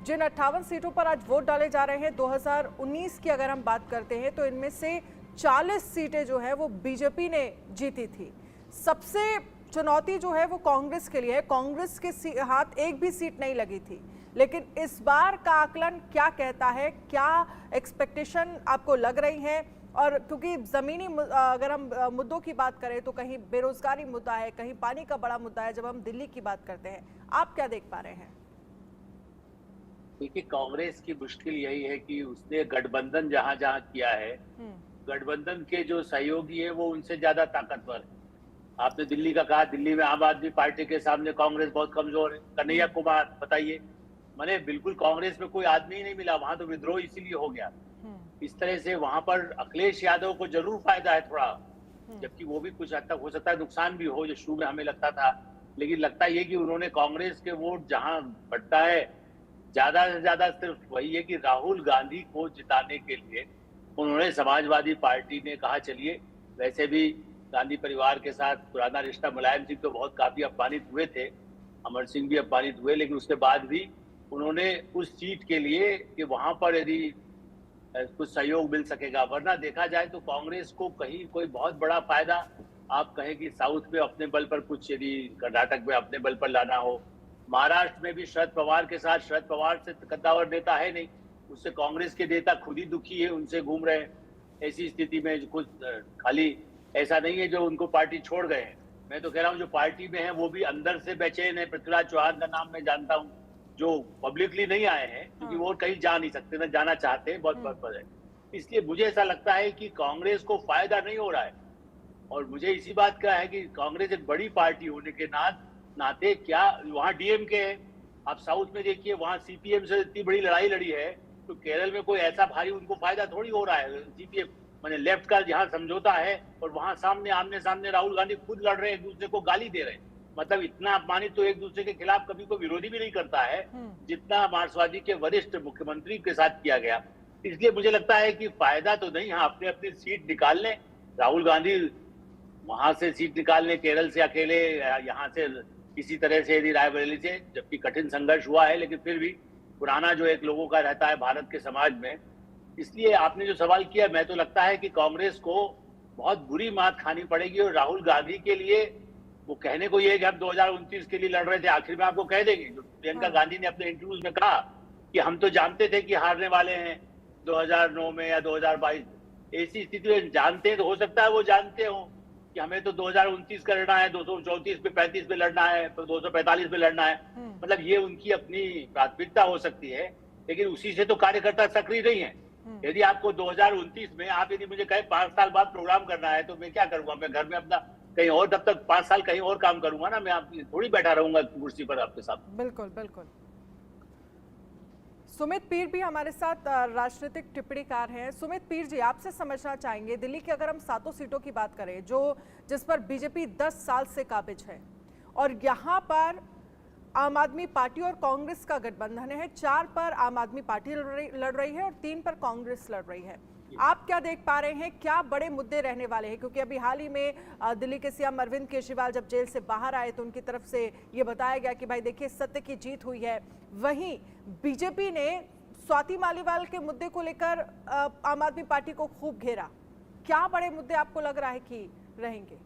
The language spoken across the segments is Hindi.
जिन 58 सीटों पर आज वोट डाले जा रहे हैं 2019 की अगर हम बात करते हैं तो इनमें से 40 सीटें जो है वो बीजेपी ने जीती थी। सबसे चुनौती जो है वो कांग्रेस के लिए है। कांग्रेस के हाथ एक भी सीट नहीं लगी थी, लेकिन इस बार का आकलन क्या कहता है, क्या एक्सपेक्टेशन आपको लग रही है? और क्योंकि जमीनी अगर हम मुद्दों की बात करें तो कहीं बेरोजगारी मुद्दा है, कहीं पानी का बड़ा मुद्दा है। जब हम दिल्ली की बात करते हैं, आप क्या देख पा रहे हैं? देखिए, कांग्रेस की मुश्किल यही है कि उसने गठबंधन जहां जहां किया है, गठबंधन के जो सहयोगी है वो उनसे ज्यादा ताकतवर है। आपने दिल्ली का कहा, दिल्ली में आम आदमी पार्टी के सामने कांग्रेस बहुत कमजोर है। कन्हैया कुमार बताइए, मैंने बिल्कुल कांग्रेस में कोई आदमी ही नहीं मिला, वहां तो विद्रोह इसीलिए हो गया। इस तरह से वहां पर अखिलेश यादव को जरूर फायदा है थोड़ा, जबकि वो भी कुछ हद तक हो सकता है नुकसान भी हो, जो शुरू में हमें लगता था। लेकिन लगता ये कि उन्होंने कांग्रेस के वोट जहां बढ़ता है ज्यादा से ज्यादा सिर्फ वही है कि राहुल गांधी को जिताने के लिए उन्होंने समाजवादी पार्टी ने कहा चलिए, वैसे भी गांधी परिवार के साथ पुराना रिश्ता, मुलायम सिंह तो बहुत काफी अपमानित हुए थे, अमर सिंह भी अपमानित हुए, लेकिन उसके बाद भी उन्होंने उस सीट के लिए कि वहां पर यदि कुछ सहयोग मिल सकेगा, वरना देखा जाए तो कांग्रेस को कहीं कोई बहुत बड़ा फायदा आप कहें कि साउथ में अपने बल पर कुछ, यदि कर्नाटक में अपने बल पर लाना हो, महाराष्ट्र में भी शरद पवार के साथ, शरद पवार से कद्दावर नेता है नहीं, उससे कांग्रेस के नेता खुद ही दुखी है, उनसे घूम रहे हैं। ऐसी स्थिति में कुछ खाली ऐसा नहीं है जो उनको पार्टी छोड़ गए हैं। मैं तो कह रहा हूँ जो पार्टी में है वो भी अंदर से बेचैन है। पृथ्वीराज चौहान का नाम मैं जानता हूँ, जो पब्लिकली नहीं आए हैं क्योंकि वो कहीं जा नहीं सकते, न जाना चाहते हैं, बहुत पर्पज है। इसलिए मुझे ऐसा लगता है कि कांग्रेस को फायदा नहीं हो रहा है। और मुझे इसी बात का है कि कांग्रेस एक बड़ी पार्टी होने के नाते क्या वहां डीएमके है, आप साउथ में देखिए, वहां सीपीएम से इतनी बड़ी लड़ाई लड़ी है, तो केरल में कोई ऐसा भारी उनको फायदा थोड़ी हो रहा है। सीपीएम माने लेफ्ट का जहां समझौता है, और वहां सामने आमने सामने राहुल गांधी खुद लड़ रहे हैं, एक दूसरे को गाली दे रहे हैं। मतलब इतना अपमानित तो एक दूसरे के खिलाफ कभी कोई विरोधी भी नहीं करता है जितना मार्क्सवादी के वरिष्ठ मुख्यमंत्री के साथ किया गया। इसलिए मुझे लगता है कि फायदा तो नहीं, हाँ अपने अपनी सीट निकाल लें, राहुल गांधी वहां से सीट निकाल लें, केरल से अकेले, यहाँ से किसी तरह से, यदि रायबरेली से, जबकि कठिन संघर्ष हुआ है, लेकिन फिर भी पुराना जो एक लोगों का रहता है भारत के समाज में। इसलिए आपने जो सवाल किया, मैं तो लगता है कि कांग्रेस को बहुत बुरी मात खानी पड़ेगी। और राहुल गांधी के लिए वो कहने को ये है कि हम 2029 के लिए लड़ रहे थे, आखिर में आपको कह देंगे, जो प्रियंका गांधी ने अपने इंटरव्यूज में कहा कि हम तो जानते थे कि हारने वाले हैं 2009 में या 2022। ऐसी स्थिति में जानते हैं तो हो सकता है वो जानते हो कि हमें तो 2029 का लड़ना है, 234 पे 35 पे लड़ना है, तो 245 पे लड़ना है। मतलब ये उनकी अपनी प्राथमिकता हो सकती है, लेकिन उसी से तो कार्यकर्ता सक्रिय नहीं है। यदि आपको 2029 में आप यदि मुझे कहे 5 साल बाद प्रोग्राम करना है, तो मैं क्या करूंगा? मैं घर में अपना कहीं और, तब तक 5 साल कहीं और काम करूंगा ना, मैं आप थोड़ी बैठा रहूंगा कुर्सी पर आपके साथ। बिल्कुल बिल्कुल। सुमित पीर भी हमारे साथ राजनीतिक टिप्पणीकार हैं। सुमित पीर जी, आपसे समझना चाहेंगे, दिल्ली की अगर हम 7 सीटों की बात करें जिस पर बीजेपी 10 साल से काबिज है, और यहाँ पर आम आदमी पार्टी और कांग्रेस का गठबंधन है, 4 पर आम आदमी पार्टी लड़ रही है और 3 पर कांग्रेस लड़ रही है। आप क्या देख पा रहे हैं, क्या बड़े मुद्दे रहने वाले हैं? क्योंकि अभी हाल ही में दिल्ली के सीएम अरविंद केजरीवाल जब जेल से बाहर आए तो उनकी तरफ से ये बताया गया कि भाई देखिए सत्य की जीत हुई है। वहीं बीजेपी ने स्वाति मालीवाल के मुद्दे को लेकर आम आदमी पार्टी को खूब घेरा। क्या बड़े मुद्दे आपको लग रहा है कि रहेंगे?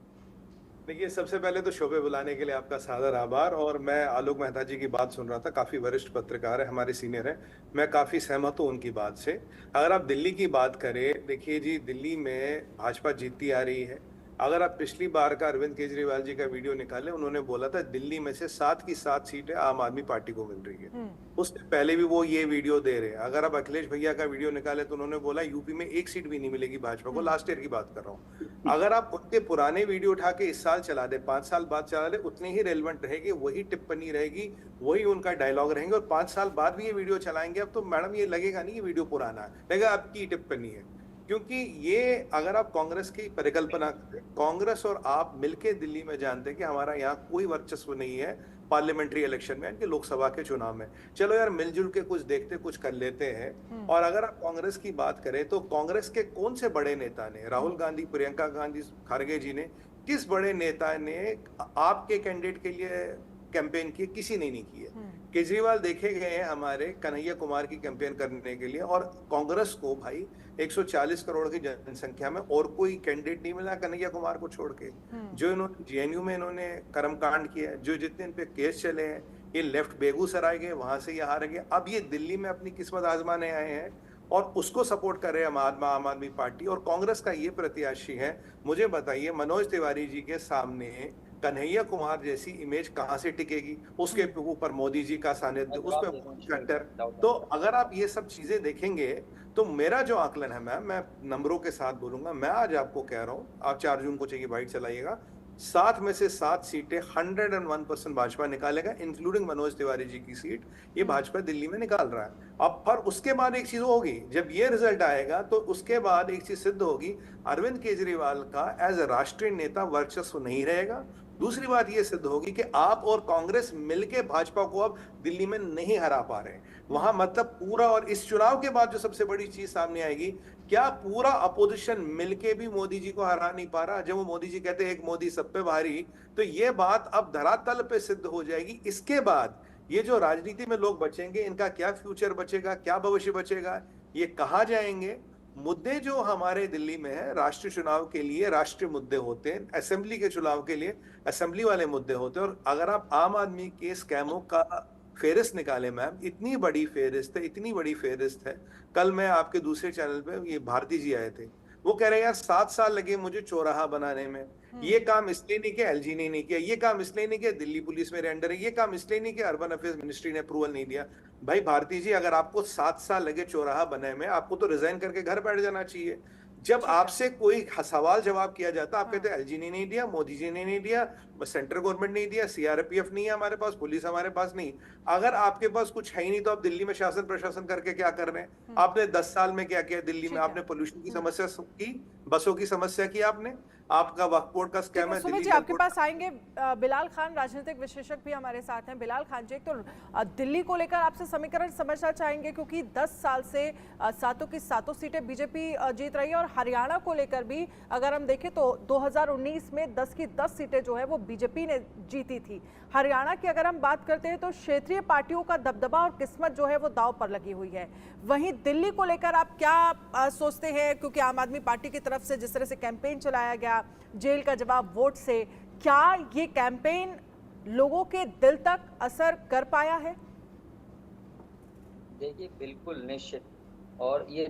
देखिए, सबसे पहले तो शोभे बुलाने के लिए आपका सादर आभार। और मैं आलोक मेहता जी की बात सुन रहा था, काफ़ी वरिष्ठ पत्रकार है, हमारे सीनियर है, मैं काफ़ी सहमत हूँ उनकी बात से। अगर आप दिल्ली की बात करें, देखिए जी, दिल्ली में भाजपा जीतती आ रही है। अगर आप पिछली बार का अरविंद केजरीवाल जी का वीडियो निकालें, उन्होंने बोला था दिल्ली में से 7 की 7 सीटें आम आदमी पार्टी को मिल रही है। उससे पहले भी वो ये वीडियो दे रहे हैं। अगर आप अखिलेश भैया का वीडियो निकाले तो उन्होंने बोला यूपी में 1 सीट भी नहीं मिलेगी भाजपा को, लास्ट ईयर की बात कर रहा हूँ। अगर आप उनके पुराने वीडियो उठा के इस साल चला दे, 5 साल बाद चला दे, उतनी ही रेलेवेंट रहेगी, वही टिप्पणी रहेगी, वही उनका डायलॉग रहेंगे। और 5 साल बाद भी ये वीडियो चलाएंगे अब तो मैडम ये लगेगा नहीं ये वीडियो पुराना है, लगेगा आपकी टिप्पणी है। क्योंकि ये अगर आप कांग्रेस की परिकल्पना करें, कांग्रेस और आप मिलके दिल्ली में जानते हैं कि हमारा यहाँ कोई वर्चस्व नहीं है पार्लियामेंट्री इलेक्शन में, यानी लोकसभा के चुनाव में। चलो यार मिलजुल के कुछ देखते, कुछ कर लेते हैं। और अगर आप कांग्रेस की बात करें तो कांग्रेस के कौन से बड़े नेता ने, राहुल गांधी, प्रियंका गांधी खड़गे जी ने, किस बड़े नेता ने आपके कैंडिडेट के लिए कैंपेन किए? किसी ने नहीं किए। केजरीवाल देखे गए हैं हमारे कन्हैया कुमार की कैंपेन करने के लिए, और कांग्रेस को भाई 140 करोड़ की जनसंख्या में और कोई कैंडिडेट नहीं मिला कन्हैया कुमार को छोड़ के। जो इन्होंने जेएनयू में इन्होंने कर्मकांड किया है, जो जितने इन पे केस चले हैं, ये लेफ्ट बेगूसराय गए, वहां से ये हार गए, अब ये दिल्ली में अपनी किस्मत आजमाने आए हैं और उसको सपोर्ट कर रहे हैं आम आदमी पार्टी और कांग्रेस का ये प्रत्याशी है। मुझे बताइए, मनोज तिवारी जी के सामने कन्हैया कुमार जैसी इमेज कहां से टिकेगी? उसके ऊपर मोदी जी का सानिध्य, उस पर। तो अगर आप ये सब चीजें देखेंगे तो मेरा जो आकलन है, मैं नंबरों के साथ बोलूंगा, मैं आज आपको कह रहा हूं, आप 4 जून को चाहिए बाइट चलाइएगा, 7 में से 7 सीटें 101% भाजपा निकालेगा, इंक्लूडिंग मनोज तिवारी जी की सीट ये भाजपा दिल्ली में निकाल रहा है। अब पर उसके बाद एक चीज होगी, जब ये रिजल्ट आएगा तो उसके बाद एक चीज सिद्ध होगी, अरविंद केजरीवाल का एज ए राष्ट्रीय नेता वर्चस्व नहीं रहेगा। दूसरी बात ये सिद्ध होगी कि आप और कांग्रेस मिलके भाजपा को अब दिल्ली में नहीं हरा पा रहे हैं वहां, मतलब पूरा। और इस चुनाव के बाद जो सबसे बड़ी चीज सामने आएगी, क्या पूरा अपोजिशन मिलके भी मोदी जी को हरा नहीं पा रहा? जब वो मोदी जी कहते हैं एक मोदी सब पे भारी, तो ये बात अब धरातल पे सिद्ध हो जाएगी। इसके बाद ये जो राजनीति में लोग बचेंगे, इनका क्या फ्यूचर बचेगा, क्या भविष्य बचेगा, ये कहाँ जाएंगे? मुद्दे जो हमारे दिल्ली में है, राष्ट्रीय चुनाव के लिए राष्ट्रीय मुद्दे होते हैं, असेंबली के चुनाव के लिए असेंबली वाले मुद्दे होते हैं। और अगर आप आम आदमी के स्कैमों का फेरिस्त निकाले मैम, इतनी बड़ी फेरिस्त है, इतनी बड़ी फेरिस्त है। कल मैं आपके दूसरे चैनल पे, ये भारती जी आए थे, वो कह रहे हैं यार 7 साल लगे मुझे चौराहा बनाने में, ये काम इसलिए नहीं किया एलजी ने नहीं किया, ये काम इसलिए नहीं किया दिल्ली पुलिस मेरे अंडर है, ये काम इसलिए नहीं किया अर्बन अफेयर्स मिनिस्ट्री ने अप्रूवल नहीं दिया। भाई भारती जी, अगर आपको 7 साल लगे चौराहा बनाने में, आपको तो रिजाइन करके घर बैठ जाना चाहिए। जब आपसे कोई सवाल जवाब किया जाता, आप कहते हैं एलजी ने नहीं दिया, मोदी जी ने नहीं दिया, सेंट्रल गवर्नमेंट नहीं दिया, सीआरपीएफ नहीं है हमारे पास, पुलिस हमारे पास नहीं। अगर आपके पास कुछ है ही नहीं तो आप दिल्ली में शासन प्रशासन करके क्या कर रहे हैं? आपने 10 साल में क्या किया दिल्ली में? आपने पोल्यूशन की समस्या की, बसों की समस्या की, आपका वक्फ बोर्ड का स्कैम है। सुमित जी आपके पास आएंगे। बिलाल खान राजनीतिक विशेषज्ञ भी हमारे साथ हैं। बिलाल खान जी, तो दिल्ली को लेकर आपसे समीकरण समझना चाहेंगे, क्योंकि 10 साल से 7 की 7 सीटें बीजेपी जीत रही है, और हरियाणा को लेकर भी अगर हम देखें तो 2019 में 10 की 10 सीटें जो है वो बीजेपी ने जीती थी। हरियाणा की अगर हम बात करते हैं तो क्षेत्रीय पार्टियों का दबदबा और किस्मत जो है वो दांव पर लगी हुई है। वहीं दिल्ली को लेकर आप क्या सोचते हैं, क्योंकि आम आदमी पार्टी की तरफ से जिस तरह से कैंपेन चलाया गया, जेल का जवाब वोट से, क्या ये कैंपेन लोगों के दिल तक असर कर पाया है? देखिए बिल्कुल निश्चित, और ये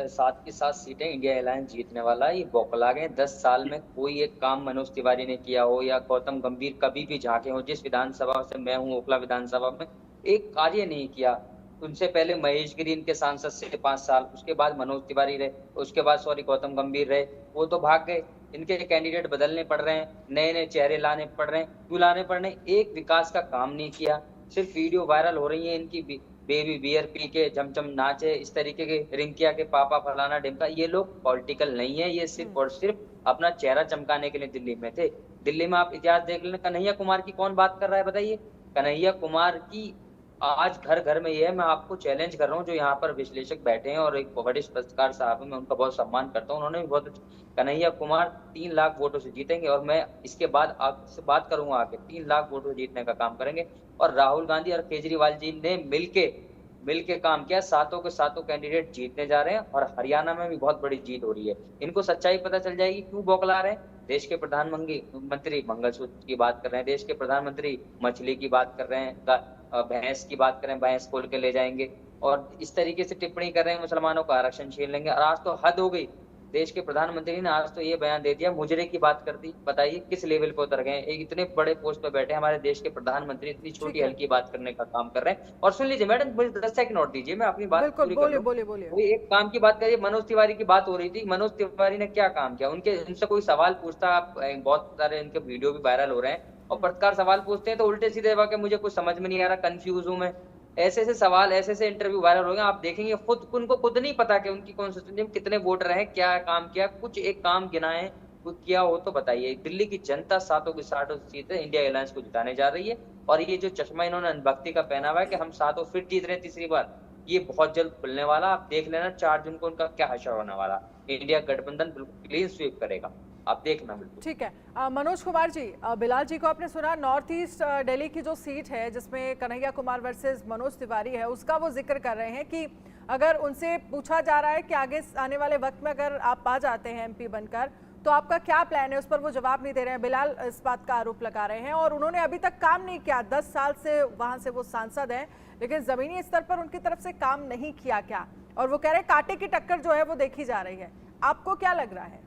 7 की 7 सीटें इंडिया अलायंस जीतने वाला है। ये बौखला गए, 10 साल में कोई एक काम मनोज तिवारी ने किया हो या गौतम गंभीर कभी भी झांके हो, जिस विधानसभा से मैं हूँ ओखला विधानसभा में, एक कार्य नहीं किया। उनसे पहले महेश गिरी इनके सांसद से 5 साल, उसके बाद मनोज तिवारी रहे, उसके बाद गौतम गंभीर रहे, वो तो भाग गए। इनके कैंडिडेट बदलने पड़ रहे हैं, नए नए चेहरे लाने पड़ रहे हैं, क्यों लाने पड़ रहे हैं? एक विकास का काम नहीं किया। सिर्फ वीडियो वायरल हो रही है इनकी, बेबी बियर पी के झमझम नाचे, इस तरीके के, रिंकिया के पापा फलाना ढिमका। ये लोग पॉलिटिकल नहीं है, ये सिर्फ और सिर्फ अपना चेहरा चमकाने के लिए दिल्ली में थे। दिल्ली में आप इतिहास देख लेना, कन्हैया कुमार की कौन बात कर रहा है बताइए? कन्हैया कुमार की आज घर घर में ये है। मैं आपको चैलेंज कर रहा हूँ, जो यहाँ पर विश्लेषक बैठे हैं और एक वरिष्ठ पत्रकार साहब है, मैं उनका बहुत सम्मान करता हूँ, उन्होंने भी बहुत, कन्हैया कुमार 3 लाख वोटों से जीतेंगे, और मैं इसके बाद आपसे बात करूंगा आके, 3 लाख वोटों से जीतने का काम करेंगे। और राहुल गांधी और केजरीवाल जी ने मिलके काम किया, 7 के 7 कैंडिडेट जीतने जा रहे हैं, और हरियाणा में भी बहुत बड़ी जीत हो रही है। इनको सच्चाई पता चल जाएगी क्यों बौखला रहे हैं। देश के प्रधानमंत्री मंगलसूत्र की बात कर रहे हैं, देश के प्रधानमंत्री मछली की बात कर रहे हैं, भैंस की बात करें, भैंस खोल के ले जाएंगे, और इस तरीके से टिप्पणी कर रहे हैं मुसलमानों का आरक्षण छीन लेंगे। और आज तो हद हो गई, देश के प्रधानमंत्री ने आज तो ये बयान दे दिया, मुजरे की बात कर दी। बताइए किस लेवल पे उतर गए। एक इतने बड़े पोस्ट पे बैठे हमारे देश के प्रधानमंत्री इतनी छोटी हल्की बात करने का काम कर रहे हैं। और सुन लीजिए मैडम, मुझे 10 सेकंड और दीजिए, मैं अपनी बात पूरी कर लूं। बोलिए। कोई एक काम की बात करिए। मनोज तिवारी की बात हो रही थी, मनोज तिवारी ने क्या काम किया? उनसे कोई सवाल पूछता, आप बहुत सारे इनके वीडियो भी वायरल हो रहे हैं, और पत्रकार सवाल पूछते हैं तो उल्टे सीधे के मुझे कुछ समझ में नहीं आ रहा, कंफ्यूज हूं मैं, ऐसे सवाल, ऐसे इंटरव्यू वायरल हो गए। आप देखेंगे उनको खुद नहीं पता कि उनकी कॉन्स्टिट्यूएंसी में कितने वोटर हैं, क्या काम किया, कुछ एक काम गिनाए कुछ किया हो तो बताइए। दिल्ली की जनता 7 की 7 सीटें इंडिया अलायंस को जिताने जा रही है, और ये जो चश्मा इन्होंने अनुभक्ति का पहना हुआ है कि हम 7 फिर जीत रहे हैं तीसरी बार, ये बहुत जल्द खुलने वाला। आप देख लेना 4 जून को उनका क्या हशर होने वाला। इंडिया गठबंधन बिल्कुल क्लीन स्वीप करेगा। आप देखना बिल्कुल। ठीक है मनोज कुमार जी, बिलाल जी को आपने सुना, नॉर्थ ईस्ट दिल्ली की जो सीट है जिसमें कन्हैया कुमार वर्सेस मनोज तिवारी है, उसका वो जिक्र कर रहे हैं कि अगर उनसे पूछा जा रहा है कि आगे आने वाले वक्त में अगर आप आ जाते हैं एमपी बनकर तो आपका क्या प्लान है, उस पर वो जवाब नहीं दे रहे हैं। बिलाल इस बात का आरोप लगा रहे हैं और उन्होंने अभी तक काम नहीं किया, 10 साल से वहां से वो सांसद हैं लेकिन जमीनी स्तर पर उनकी तरफ से काम नहीं किया क्या, और वो कह रहे हैं कांटे की टक्कर जो है वो देखी जा रही है। आपको क्या लग रहा है?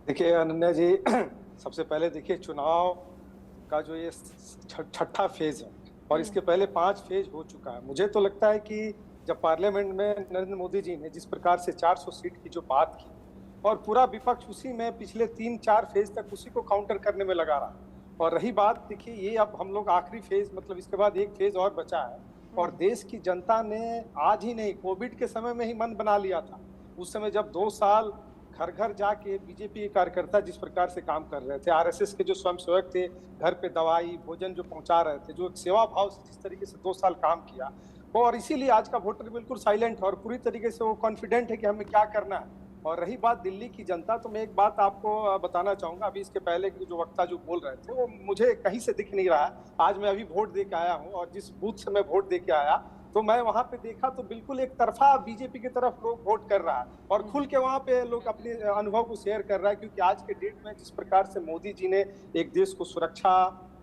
देखिए अनन्या जी, सबसे पहले देखिए चुनाव का जो ये छठा फेज है और इसके पहले 5 फेज हो चुका है। मुझे तो लगता है कि जब पार्लियामेंट में नरेंद्र मोदी जी ने जिस प्रकार से 400 सीट की जो बात की और पूरा विपक्ष उसी में पिछले 3-4 फेज तक उसी को काउंटर करने में लगा रहा। और रही बात, देखिए ये अब हम लोग आखिरी फेज, मतलब इसके बाद एक फेज और बचा है और देश की जनता ने आज ही नहीं, कोविड के समय में ही मन बना लिया था। उस समय जब 2 साल घर घर जाके बीजेपी के कार्यकर्ता जिस प्रकार से काम कर रहे थे, आरएसएस के जो स्वयंसेवक थे घर पे दवाई भोजन जो पहुंचा रहे थे, जो सेवा भाव से जिस तरीके से 2 साल काम किया, और इसीलिए आज का वोटर बिल्कुल साइलेंट है और पूरी तरीके से वो कॉन्फिडेंट है कि हमें क्या करना है। और रही बात दिल्ली की जनता, तो मैं एक बात आपको बताना चाहूंगा, अभी इसके पहले के जो वक्ता जो बोल रहे थे वो मुझे कहीं से दिख नहीं रहा है। आज मैं अभी वोट दे के आया हूँ और जिस बूथ से मैं वोट दे के आया तो मैं वहां पे देखा तो बिल्कुल एक तरफा बीजेपी की तरफ लोग वोट कर रहा है और खुल के वहां पे लोग अपने अनुभव को शेयर कर रहा है। क्योंकि आज के डेट में जिस प्रकार से मोदी जी ने एक देश को सुरक्षा,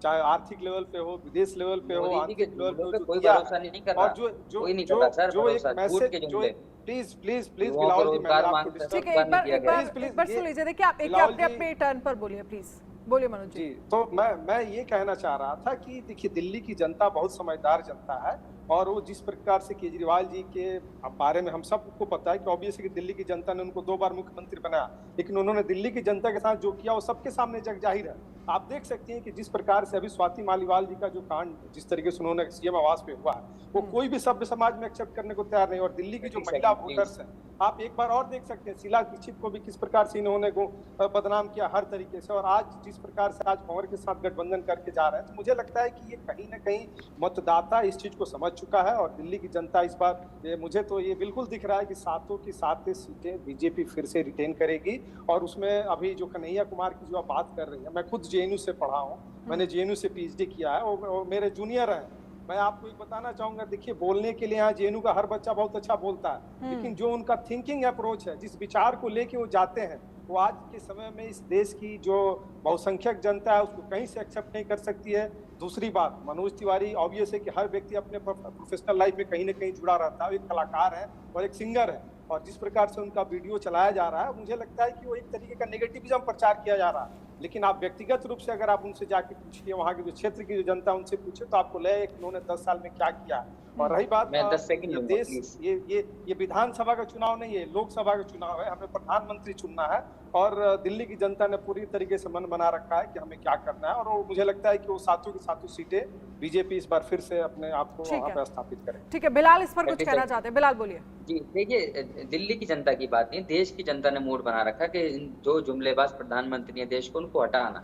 चाहे आर्थिक लेवल पे हो, विदेश लेवल पे हो, आंतरिक लेवल पे हो, कोई भरोसा नहीं कर रहा, और कोई नहीं कर रहा सर, जो एक मैसेज, जो प्लीज बिलाल जी, मैं आपको ठीक है, एक बार सुन लीजिए। देखिए आप एक अपने टर्न पर बोलिए, प्लीज बोलिए मनोज जी। तो मैं ये कहना चाह रहा था कि देखिए दिल्ली की जनता बहुत समझदार जनता है और वो जिस प्रकार से केजरीवाल जी के बारे में हम सबको पता है कि ऑब्वियसली कि दिल्ली की जनता ने उनको 2 बार मुख्यमंत्री बनाया, लेकिन उन्होंने दिल्ली की जनता के साथ जो किया वो सबके सामने जग जाहिर है। आप देख सकते हैं कि जिस प्रकार से अभी स्वाति मालीवाल जी का जो कांड जिस तरीके से उन्होंने सीएम आवास पे हुआ है वो कोई भी सभ्य समाज में एक्सेप्ट करने को तैयार नहीं। और दिल्ली की जो महिला वोटर्स हैं, आप एक बार और देख सकते हैं शीला दीक्षित को भी किस प्रकार से इन्होंने बदनाम किया हर तरीके से, और आज जिस प्रकार से आज पवार के साथ गठबंधन करके जा रहे हैं, तो मुझे लगता है कि ये कहीं ना कहीं मतदाता इस चीज को समझ चुका है और दिल्ली की जनता इस बार, मुझे तो ये बिल्कुल दिख रहा है कि 7 की 7 सीटें बीजेपी फिर से रिटेन करेगी। और उसमें अभी जो कन्हैया कुमार की जो आप बात कर रही है, मैं खुद जेएनयू से पढ़ा हूँ, मैंने जेएनयू से पीएचडी किया है और मेरे जूनियर हैं। मैं आपको एक बताना चाहूंगा, देखिए बोलने के लिए यहाँ जेएनयू का हर बच्चा बहुत अच्छा बोलता है, लेकिन जो उनका थिंकिंग अप्रोच है, जिस विचार को लेके वो जाते हैं, वो आज के समय में इस देश की जो बहुसंख्यक जनता है उसको कहीं से एक्सेप्ट नहीं कर सकती है। दूसरी बात, मनोज तिवारी ऑब्वियस है कि हर व्यक्ति अपने प्रोफेशनल लाइफ में कहीं ना कहीं जुड़ा रहता है, एक कलाकार है और एक सिंगर है, और जिस प्रकार से उनका वीडियो चलाया जा रहा है, मुझे लगता है कि वो एक तरीके का नेगेटिविज्म प्रचार किया जा रहा है। लेकिन आप व्यक्तिगत रूप से अगर आप उनसे जाके पूछिए, वहाँ के जो क्षेत्र की जो जनता उनसे पूछे, तो आपको लगेगा कि उन्होंने 10 साल में क्या किया। और रही बात, देश ये विधानसभा का चुनाव नहीं है, लोकसभा का चुनाव है, हमें प्रधानमंत्री चुनना है और दिल्ली की जनता ने पूरी तरीके से मन बना रखा है कि हमें क्या करना है। और वो मुझे लगता है कि वो 7 की 7 सीटें बीजेपी इस बार फिर से अपने आप को वहाँ पे स्थापित करे। ठीक है, बिलाल इस पर कुछ कहना चाहते हैं, बिलाल बोलिए। जी देखिए, दिल्ली की जनता की बात नहीं, देश की जनता ने मूड बना रखा कि जो जुमलेबाज प्रधानमंत्री है देश को, उनको हटाना।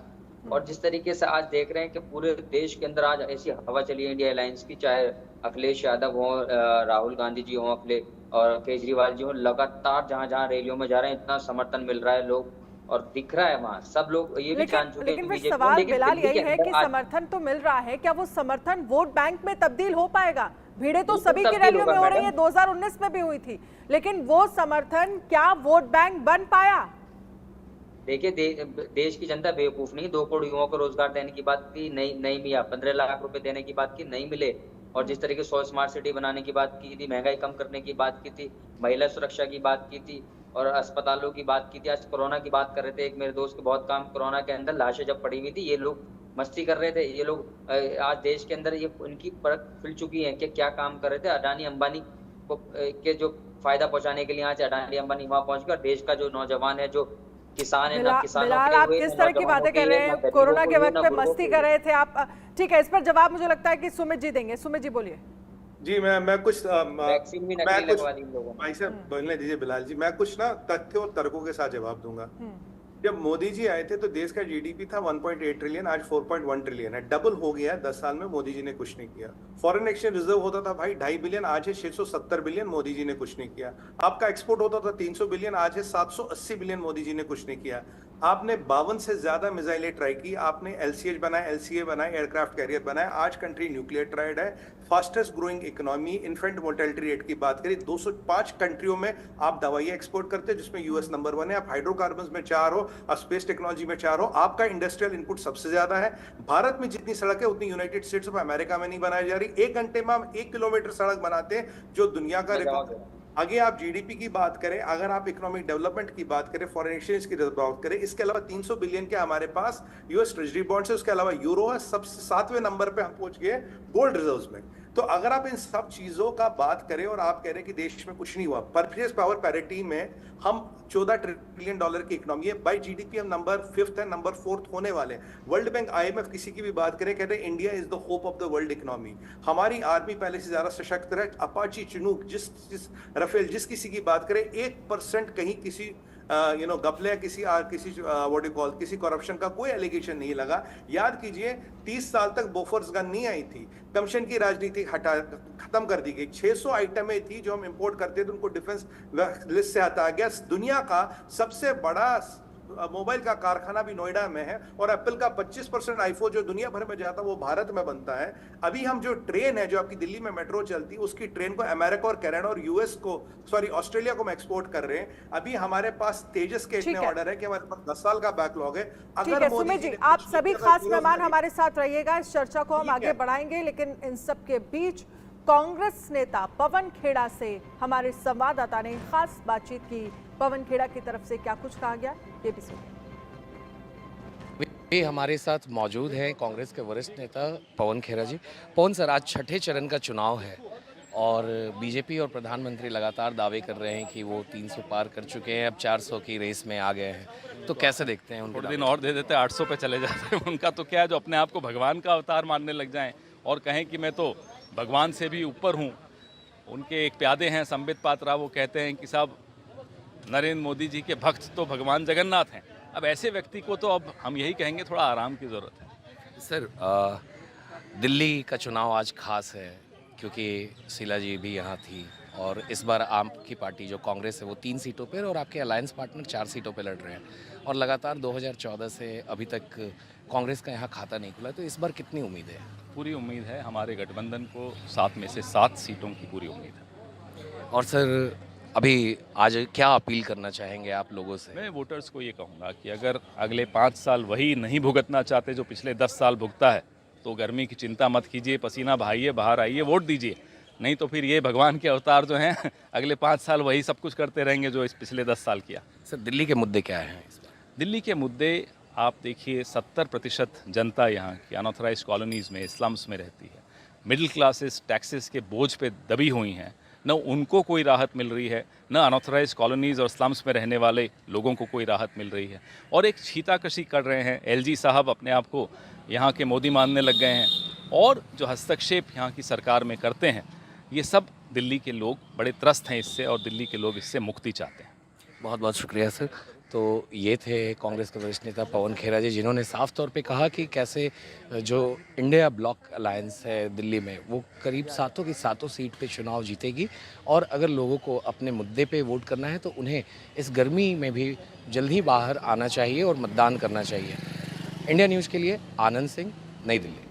और जिस तरीके से आज देख रहे हैं कि पूरे देश के अंदर आज ऐसी हवा चली है इंडिया अलायंस की, चाहे अखिलेश यादव हो, राहुल गांधी जी हो, और केजरीवाल जी हो, लगातार जहां जहां रैलियों में जा रहे हैं, इतना समर्थन मिल रहा है लोग और दिख रहा है वहां सब लोग ये भी जान चुके हैं। लेकिन सवाल बिलाल यही है कि समर्थन तो मिल रहा है, क्या वो समर्थन वोट बैंक में तब्दील हो पाएगा? भीड़ें तो सभी की रैलियों में हो रही है, 2019 में भी हुई थी, लेकिन वो समर्थन क्या वोट बैंक बन पाया? देखिए देश की जनता बेवकूफ नहीं, 2 करोड़ युवाओं को रोजगार देने की बात की, नहीं मिला, 15 लाख रुपए देने की बात की, नहीं मिले। और जिस तरीके 100 स्मार्ट सिटी बनाने की बात की थी, महंगाई कम करने की बात की थी, महिला सुरक्षा की बात की थी और अस्पतालों की बात की थी। आज कोरोना की बात कर रहे थे, एक मेरे दोस्त के बहुत काम, कोरोना के अंदर लाशें जब पड़ी हुई थी, ये लोग मस्ती कर रहे थे। ये लोग आज देश के अंदर ये उनकी परख खुल चुकी है कि क्या काम कर रहे थे। अडानी अंबानी को के जो फायदा पहुंचाने के लिए आज अडानी अंबानी वहां पहुंच गए। देश का जो नौजवान है, जो किसान है, ना किसानों बिलाल, आप किस तरह की बातें कर रहे हैं? कोरोना के वक्त पे मस्ती कर रहे थे आप, ठीक है, इस पर जवाब मुझे लगता है कि सुमित जी देंगे। सुमित जी बोलिए। जी मैं कुछ वैक्सीन भी नकली लगवा दी लोगों भाई साहब बोलने दीजिए बिलाल जी, मैं कुछ ना तथ्य और तर्कों के साथ जवाब दूंगा। जब मोदी जी आए थे तो देश का जीडीपी था 1.8 ट्रिलियन, आज 4.1 ट्रिलियन है, डबल हो गया 10 साल में। मोदी जी ने कुछ नहीं किया। फॉरेन एक्सचेंज रिजर्व होता था भाई 2.5 बिलियन, आज है 670 बिलियन, मोदी जी ने कुछ नहीं किया। आपका एक्सपोर्ट होता था 300 बिलियन, आज है 780 बिलियन, मोदी जी ने कुछ नहीं किया। आपने 52 से ज्यादा मिसाइलें ट्राई की, आपने LCH बनाए, LCA बनाए, एयरक्राफ्ट कैरियर बनाए। आज कंट्री न्यूक्लियर ट्राइड है, fastest growing economy. Infant mortality rate की बात करें, 205 कंट्रियों में आप दवाइयां एक्सपोर्ट करते हैं, जिसमें यूएस नंबर 1 है। आप हाइड्रोकार्बन में 4 हो, और स्पेस टेक्नोलॉजी में 4 हो। आपका इंडस्ट्रियल इनपुट सबसे ज्यादा है। भारत में जितनी सड़क है उतनी यूनाइटेड स्टेट्स ऑफ अमेरिका में नहीं बनाई जा रही। 1 घंटे में हम 1 किलोमीटर सड़क बनाते हैं, जो दुनिया का रिकॉर्ड। आगे आप जीडीपी की बात करें, अगर आप इकोनॉमिक डेवलपमेंट की बात करें, फॉरेन एक्सचेंज की बात करें, इसके अलावा 300 बिलियन के हमारे पास यूएस ट्रेजरी बॉन्ड्स है, उसके अलावा यूरो है। सबसे 7वें नंबर पे हम पहुंच गए गोल्ड रिजर्व्स में। तो अगर आप इन सब चीजों का बात करें और आप कह रहे हैं कि देश में कुछ नहीं हुआ, परचेज पावर पैरिटी में हम 14 ट्रिलियन डॉलर की इकोनॉमी है। बाय जीडीपी हम नंबर 5th है, नंबर 4th होने वाले हैं। वर्ल्ड बैंक, IMF किसी की भी बात करें, कहते हैं India is the hope of the world economy. हमारी आर्मी पहले से ज्यादा सशक्त है। अपाची, चिनूक, जिस राफेल, जिस किसी की बात करें, 1% कहीं किसी गफले, किसी व्हाट यू कॉल, किसी करप्शन का कोई एलिगेशन नहीं लगा। याद कीजिए 30 साल तक बोफोर्स गन नहीं आई थी, कमीशन की राजनीति खत्म कर दी गई। 600 आइटमें थी जो हम इंपोर्ट करते थे, उनको डिफेंस लिस्ट से हटाया गया। दुनिया का सबसे बड़ा मोबाइल का कारखाना भी नोएडा में है, और एप्पल का 25% आईफोन जो दुनिया भर में जाता है वो भारत में बनता है। अभी हम जो ट्रेन है, जो आपकी दिल्ली में मेट्रो चलती है, उसकी ट्रेन को अमेरिका और कनाडा और यूएस को, सॉरी ऑस्ट्रेलिया को हम एक्सपोर्ट कर रहे हैं। अभी हमारे पास तेजस के इतने ऑर्डर है कि हमारे पास 10 साल का बैकलॉग है। अगर सुमित जी, आप सभी खास मेहमान हमारे साथ रहिएगा, इस चर्चा को हम आगे बढ़ाएंगे। लेकिन इन सब के बीच कांग्रेस नेता पवन खेड़ा से हमारे संवाददाता ने खास बातचीत की। पवन खेड़ा की तरफ से क्या कुछ कहा गया, ये भी सुनिए। ये हमारे साथ मौजूद हैं कांग्रेस के वरिष्ठ नेता पवन खेड़ा जी। पवन सर, आज छठे चरण का चुनाव है और बीजेपी और प्रधानमंत्री लगातार दावे कर रहे हैं कि वो 300 पार कर चुके हैं, अब 400 की रेस में आ गए हैं। तो कैसे देखते हैं? थोड़े दिन और दे देते 800 पे चले जाते हैं। उनका तो क्या है, जो अपने आप को भगवान का अवतार मानने लग जाएं और कहें कि मैं तो भगवान से भी ऊपर हूँ। उनके एक प्यादे हैं संबित पात्रा, वो कहते हैं कि साहब नरेंद्र मोदी जी के भक्त तो भगवान जगन्नाथ हैं। अब ऐसे व्यक्ति को तो अब हम यही कहेंगे, थोड़ा आराम की ज़रूरत है। सर, दिल्ली का चुनाव आज खास है क्योंकि शीला जी भी यहाँ थी, और इस बार आपकी पार्टी जो कांग्रेस है वो 3 सीटों पर और आपके अलायंस पार्टनर 4 सीटों पर लड़ रहे हैं, और लगातार 2014 से अभी तक कांग्रेस का यहाँ खाता नहीं खुला। तो इस बार कितनी उम्मीद है? पूरी उम्मीद है, हमारे गठबंधन को 7 में से 7 सीटों की पूरी उम्मीद है। और सर, अभी आज क्या अपील करना चाहेंगे आप लोगों से? मैं वोटर्स को ये कहूँगा कि अगर अगले 5 साल वही नहीं भुगतना चाहते जो पिछले 10 साल भुगता है, तो गर्मी की चिंता मत कीजिए, पसीना बहाइए, बाहर आइए, वोट दीजिए। नहीं तो फिर ये भगवान के अवतार जो हैं अगले 5 साल वही सब कुछ करते रहेंगे जो इस पिछले 10 साल किया। सर, दिल्ली के मुद्दे क्या हैं इस बार? दिल्ली के मुद्दे आप देखिए, 70% जनता यहाँ की अनऑथराइज्ड कॉलोनीज़ में, स्लम्स में रहती है। मिडिल क्लासेस टैक्सेस के बोझ पे दबी हुई हैं, न उनको कोई राहत मिल रही है, न अनऑथराइज्ड कॉलोनीज़ और स्लम्स में रहने वाले लोगों को कोई राहत मिल रही है। और एक छीताकशी कर रहे हैं। LG साहब अपने आप को यहाँ के मोदी मानने लग गए हैं, और जो हस्तक्षेप यहाँ की सरकार में करते हैं, ये सब दिल्ली के लोग बड़े त्रस्त हैं इससे, और दिल्ली के लोग इससे मुक्ति चाहते हैं। बहुत बहुत शुक्रिया सर। तो ये थे कांग्रेस के वरिष्ठ नेता पवन खेड़ा जी, जिन्होंने साफ तौर पे कहा कि कैसे जो इंडिया ब्लॉक अलायंस है दिल्ली में, वो करीब 7 की 7 सीट पे चुनाव जीतेगी, और अगर लोगों को अपने मुद्दे पे वोट करना है तो उन्हें इस गर्मी में भी जल्द ही बाहर आना चाहिए और मतदान करना चाहिए। इंडिया न्यूज़ के लिए आनंद सिंह, नई दिल्ली।